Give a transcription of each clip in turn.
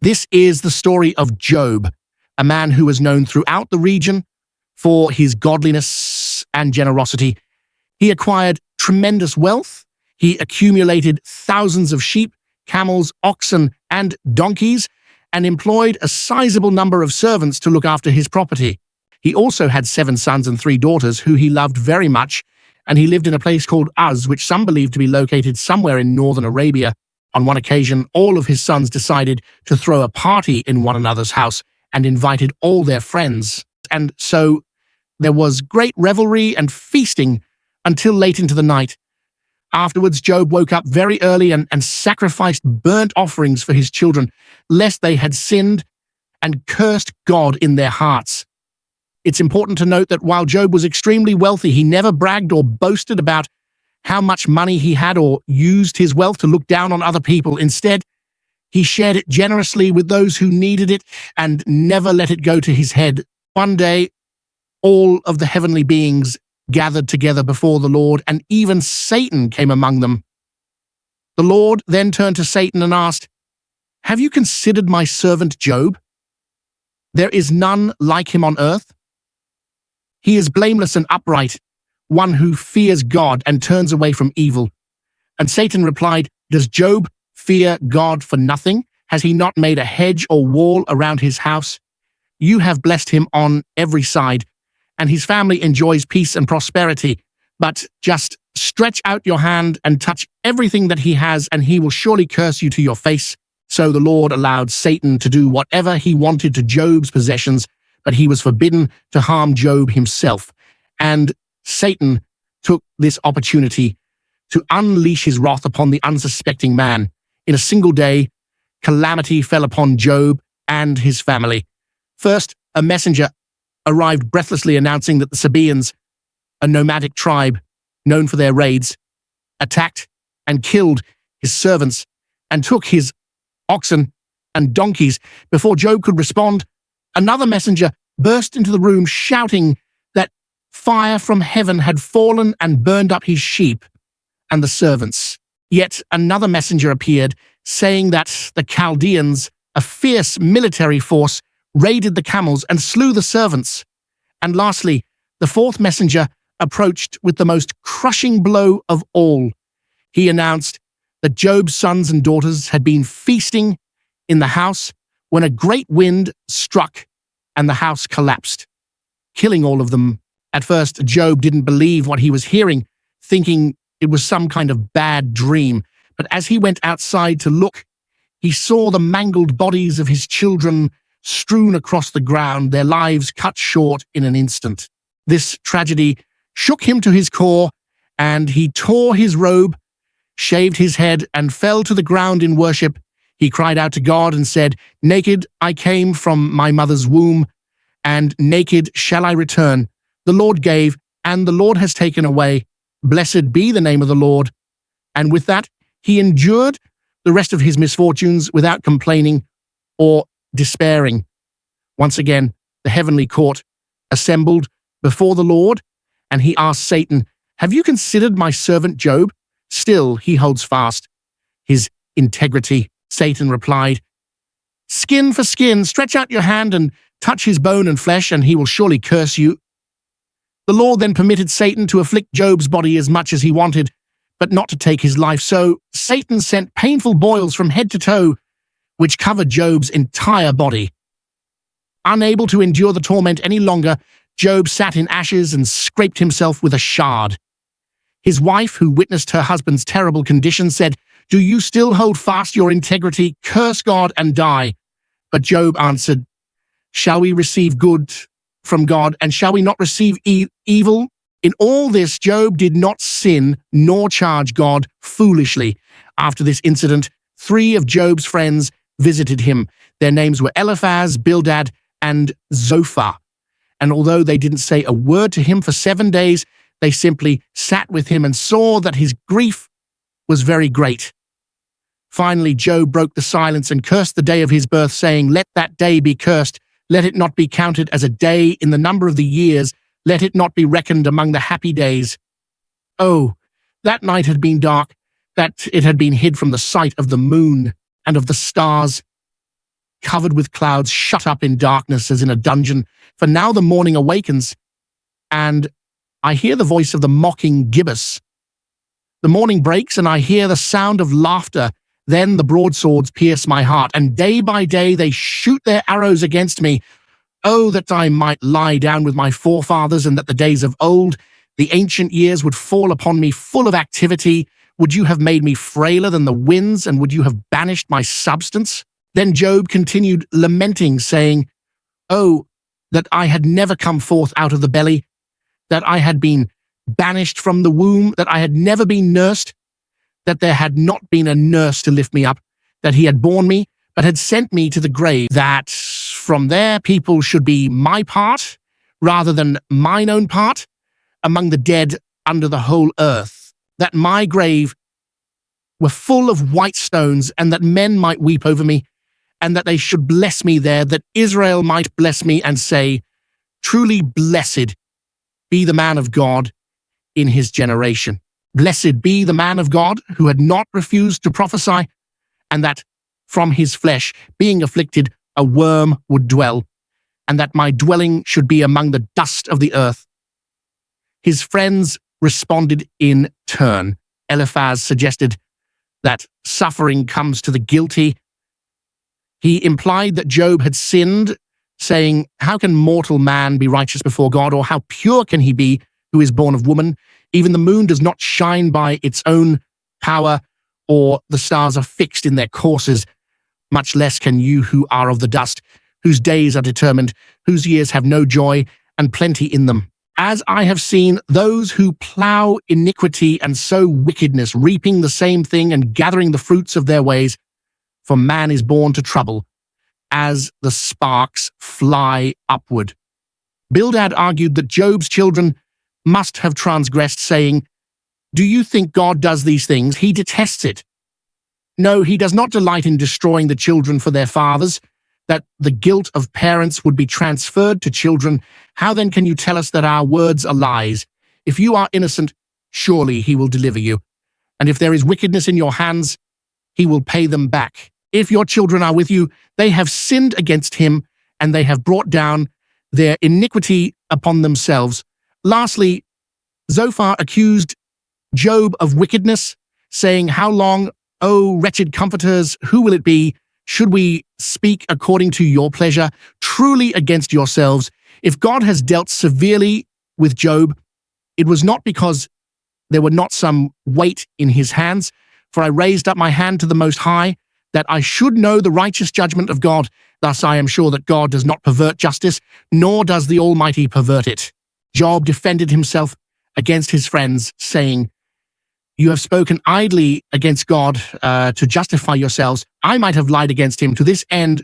This is the story of Job, a man who was known throughout the region for his godliness and generosity. He acquired tremendous wealth. He accumulated thousands of sheep, camels, oxen, and donkeys, and employed a sizable number of servants to look after his property. He also had 7 sons and 3 daughters who he loved very much, and he lived in a place called Uz, which some believe to be located somewhere in northern Arabia. On one occasion, all of his sons decided to throw a party in one another's house and invited all their friends. And so there was great revelry and feasting until late into the night. Afterwards, Job woke up very early and sacrificed burnt offerings for his children, lest they had sinned and cursed God in their hearts. It's important to note that while Job was extremely wealthy, he never bragged or boasted about how much money he had or used his wealth to look down on other people. Instead, he shared it generously with those who needed it and never let it go to his head. One day, all of the heavenly beings gathered together before the Lord, and even Satan came among them. The Lord then turned to Satan and asked, "Have you considered my servant Job? There is none like him on earth. He is blameless and upright, one who fears God and turns away from evil." And Satan replied, "Does Job fear God for nothing? Has he not made a hedge or wall around his house? You have blessed him on every side, and his family enjoys peace and prosperity. But just stretch out your hand and touch everything that he has, and he will surely curse you to your face." So the Lord allowed Satan to do whatever he wanted to Job's possessions, but he was forbidden to harm Job himself. And Satan took this opportunity to unleash his wrath upon the unsuspecting man. In a single day, calamity fell upon Job and his family. First, a messenger arrived breathlessly announcing that the Sabaeans, a nomadic tribe known for their raids, attacked and killed his servants and took his oxen and donkeys. Before Job could respond, another messenger burst into the room shouting that fire from heaven had fallen and burned up his sheep and the servants. Yet another messenger appeared, saying that the Chaldeans, a fierce military force, raided the camels and slew the servants. And lastly, the 4th messenger approached with the most crushing blow of all. He announced that Job's sons and daughters had been feasting in the house when a great wind struck and the house collapsed, killing all of them. At first, Job didn't believe what he was hearing, thinking it was some kind of bad dream. But as he went outside to look, he saw the mangled bodies of his children strewn across the ground, their lives cut short in an instant. This tragedy shook him to his core, and he tore his robe, shaved his head, and fell to the ground in worship. He cried out to God and said, "Naked I came from my mother's womb, and naked shall I return. The Lord gave, and the Lord has taken away. Blessed be the name of the Lord." And with that, he endured the rest of his misfortunes without complaining or despairing. Once again, the heavenly court assembled before the Lord, and he asked Satan, "Have you considered my servant Job? Still, he holds fast his integrity." Satan replied, "Skin for skin, stretch out your hand and touch his bone and flesh, and he will surely curse you." The Lord then permitted Satan to afflict Job's body as much as he wanted, but not to take his life. So Satan sent painful boils from head to toe, which covered Job's entire body. Unable to endure the torment any longer, Job sat in ashes and scraped himself with a shard. His wife, who witnessed her husband's terrible condition, said, "Do you still hold fast your integrity? Curse God and die." But Job answered, "Shall we receive good from God, and shall we not receive evil?" In all this, Job did not sin nor charge God foolishly. After this incident, 3 of Job's friends visited him. Their names were Eliphaz, Bildad, and Zophar. And although they didn't say a word to him for 7 days, they simply sat with him and saw that his grief was very great. Finally, Job broke the silence and cursed the day of his birth, saying, "Let that day be cursed. Let it not be counted as a day in the number of the years. Let it not be reckoned among the happy days." Oh, that night had been dark, that it had been hid from the sight of the moon and of the stars. covered with clouds, shut up in darkness as in a dungeon. For now the morning awakens, and I hear the voice of the mocking gibbous. The morning breaks, and I hear the sound of laughter. Then the broadswords pierce my heart, and day by day they shoot their arrows against me. Oh, that I might lie down with my forefathers, and that the days of old, the ancient years, would fall upon me full of activity. Would you have made me frailer than the winds, and would you have banished my substance? Then Job continued lamenting, saying, Oh, that I had never come forth out of the belly, that I had been banished from the womb, that I had never been nursed, that there had not been a nurse to lift me up, that he had borne me, but had sent me to the grave, that from there people should be my part, rather than mine own part, among the dead under the whole earth, that my grave were full of white stones, and that men might weep over me, and that they should bless me there, that Israel might bless me and say, Truly blessed be the man of God in his generation. Blessed be the man of God who had not refused to prophesy, and that from his flesh, being afflicted, a worm would dwell, and that my dwelling should be among the dust of the earth. His friends responded in turn. Eliphaz suggested that suffering comes to the guilty. He implied that Job had sinned, saying, How can mortal man be righteous before God, or how pure can he be who is born of woman? Even the moon does not shine by its own power, or the stars are fixed in their courses. Much less can you who are of the dust, whose days are determined, whose years have no joy, and plenty in them. As I have seen those who plough iniquity and sow wickedness, reaping the same thing and gathering the fruits of their ways, for man is born to trouble, as the sparks fly upward. Bildad argued that Job's children must have transgressed, saying, Do you think God does these things? He detests it. No, he does not delight in destroying the children for their fathers, that the guilt of parents would be transferred to children. How then can you tell us that our words are lies? If you are innocent, surely he will deliver you. And if there is wickedness in your hands, he will pay them back. If your children are with you, they have sinned against him, and they have brought down their iniquity upon themselves. Lastly, Zophar accused Job of wickedness, saying, How long, O wretched comforters, who will it be? Should we speak according to your pleasure? Truly against yourselves. If God has dealt severely with Job, it was not because there were not some weight in his hands, for I raised up my hand to the Most High, that I should know the righteous judgment of God. Thus I am sure that God does not pervert justice, nor does the Almighty pervert it. Job defended himself against his friends, saying, You have spoken idly against God to justify yourselves. I might have lied against him. To this end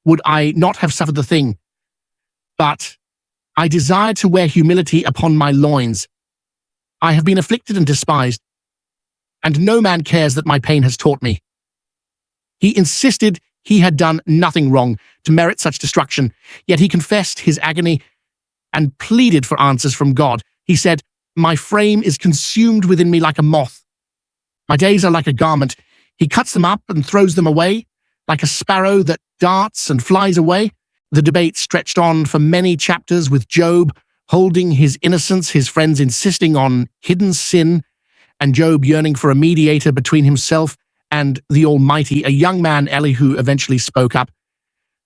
would I not have suffered the thing. But I desire to wear humility upon my loins. I have been afflicted and despised, and no man cares that my pain has taught me. He insisted he had done nothing wrong to merit such destruction, yet he confessed his agony and pleaded for answers from God. He said, My frame is consumed within me like a moth. My days are like a garment. He cuts them up and throws them away, like a sparrow that darts and flies away. The debate stretched on for many chapters, with Job holding his innocence, his friends insisting on hidden sin, and Job yearning for a mediator between himself and the Almighty. A young man, Elihu, eventually spoke up,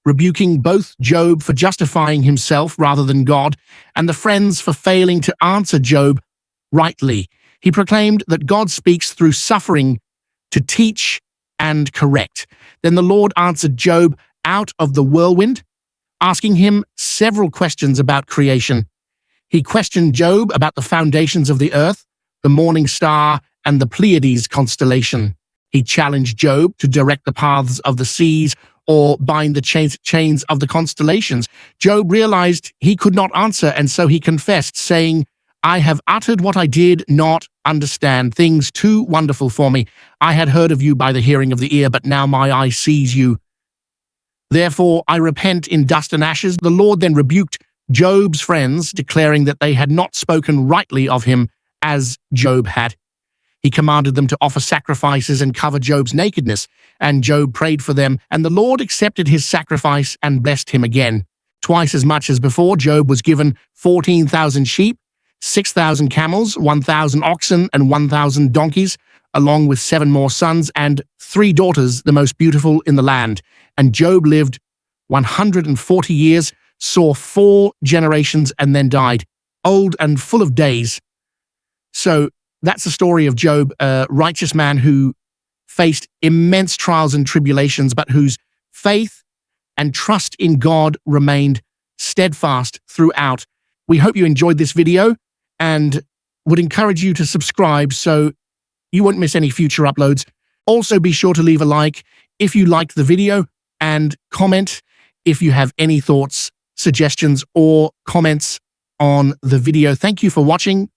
rebuking both Job for justifying himself rather than God, and the friends for failing to answer Job rightly. He proclaimed that God speaks through suffering to teach and correct. Then the Lord answered Job out of the whirlwind, asking him several questions about creation. He questioned Job about the foundations of the earth, the morning star, and the Pleiades constellation. He challenged Job to direct the paths of the seas or bind the chains of the constellations. Job realized he could not answer, and so he confessed, saying, I have uttered what I did not understand, things too wonderful for me. I had heard of you by the hearing of the ear, but now my eye sees you. Therefore I repent in dust and ashes. The Lord then rebuked Job's friends, declaring that they had not spoken rightly of him as Job had. He commanded them to offer sacrifices and cover Job's nakedness, and Job prayed for them, and the Lord accepted his sacrifice and blessed him again. Twice as much as before, Job was given 14,000 sheep, 6,000 camels, 1,000 oxen, and 1,000 donkeys, along with 7 more sons and 3 daughters, the most beautiful in the land. And Job lived 140 years, saw 4 generations, and then died, old and full of days. So that's the story of Job, a righteous man who faced immense trials and tribulations, but whose faith and trust in God remained steadfast throughout. We hope you enjoyed this video and would encourage you to subscribe so you won't miss any future uploads. Also, be sure to leave a like if you liked the video and comment if you have any thoughts, suggestions, or comments on the video. Thank you for watching.